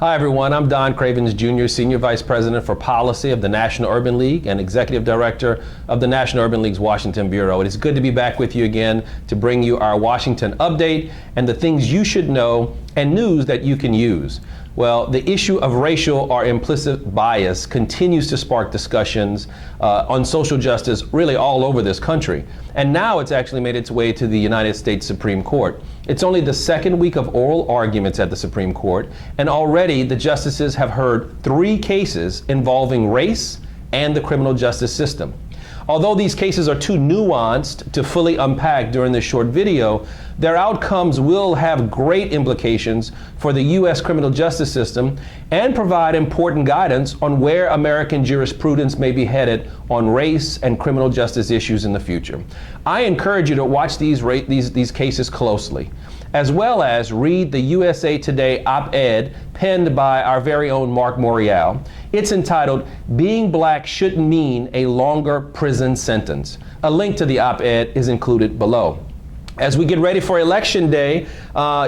Hi everyone, I'm Don Cravins Jr., Senior Vice President for Policy of the National Urban League and Executive Director of the National Urban League's Washington Bureau. It is good to be back with you again to bring you our Washington update and the things you should know and news that you can use. Well, the issue of racial or implicit bias continues to spark discussions on social justice really all over this country. And now it's actually made its way to the United States Supreme Court. It's only the second week of oral arguments at the Supreme Court, and already the justices have heard 3 cases involving race and the criminal justice system. Although these cases are too nuanced to fully unpack during this short video, their outcomes will have great implications for the U.S. criminal justice system and provide important guidance on where American jurisprudence may be headed on race and criminal justice issues in the future. I encourage you to watch these cases closely, as well as read the USA Today op-ed penned by our very own Mark Morial. It's entitled, "Being Black Shouldn't Mean a Longer Prison Sentence." A link to the op-ed is included below. As we get ready for Election Day,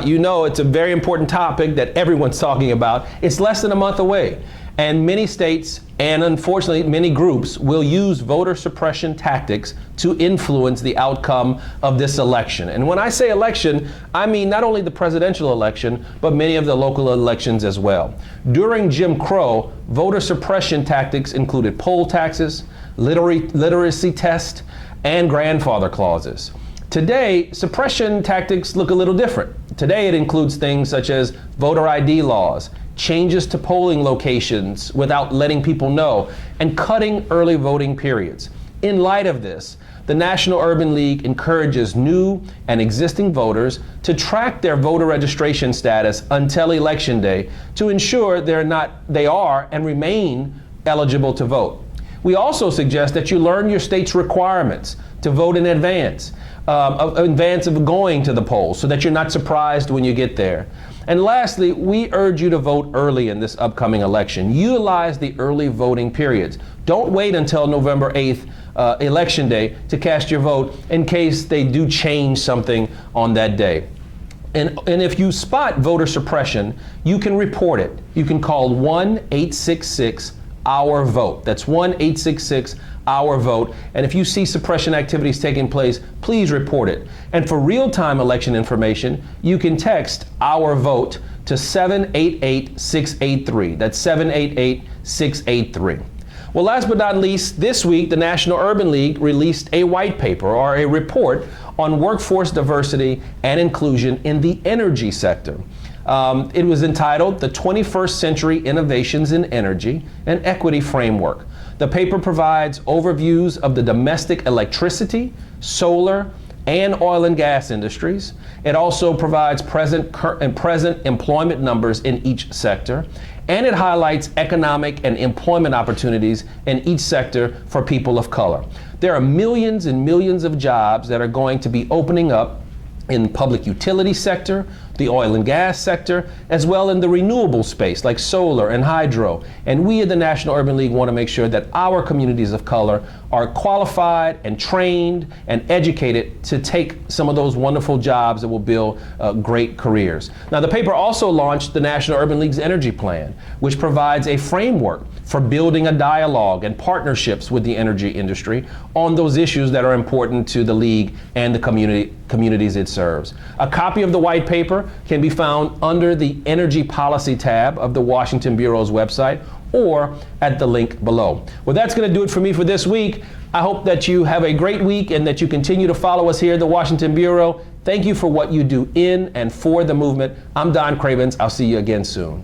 you know it's a very important topic that everyone's talking about. It's less than a month away. And many states, and unfortunately many groups, will use voter suppression tactics to influence the outcome of this election. And when I say election, I mean not only the presidential election, but many of the local elections as well. During Jim Crow, voter suppression tactics included poll taxes, literacy tests, and grandfather clauses. Today, suppression tactics look a little different. Today it includes things such as voter ID laws, changes to polling locations without letting people know, and cutting early voting periods. In light of this, the National Urban League encourages new and existing voters to track their voter registration status until Election Day to ensure they are and remain eligible to vote. We also suggest that you learn your state's requirements to vote in advance of going to the polls so that you're not surprised when you get there. And lastly, we urge you to vote early in this upcoming election. Utilize the early voting periods. Don't wait until November 8th, Election Day, to cast your vote in case they do change something on that day. And if you spot voter suppression, you can report it. You can call 1-866-OUR-VOTE. That's 1-866-OUR-VOTE. And if you see suppression activities taking place, please report it. And for real-time election information, you can text OUR VOTE to 788-683. That's 788-683. Well, last but not least, this week, the National Urban League released a white paper or a report on workforce diversity and inclusion in the energy sector. It was entitled The 21st Century Innovations in Energy and Equity Framework. The paper provides overviews of the domestic electricity, solar, and oil and gas industries. It also provides present employment numbers in each sector, and it highlights economic and employment opportunities in each sector for people of color. There are millions and millions of jobs that are going to be opening up in the public utility sector, the oil and gas sector, as well in the renewable space like solar and hydro. And we at the National Urban League want to make sure that our communities of color are qualified and trained and educated to take some of those wonderful jobs that will build great careers. Now, the paper also launched the National Urban League's Energy Plan, which provides a framework for building a dialogue and partnerships with the energy industry on those issues that are important to the league and the communities it serves. A copy of the white paper can be found under the Energy Policy tab of the Washington Bureau's website or at the link below. Well, that's going to do it for me for this week. I hope that you have a great week and that you continue to follow us here at the Washington Bureau. Thank you for what you do in and for the movement. I'm Don Cravins. I'll see you again soon.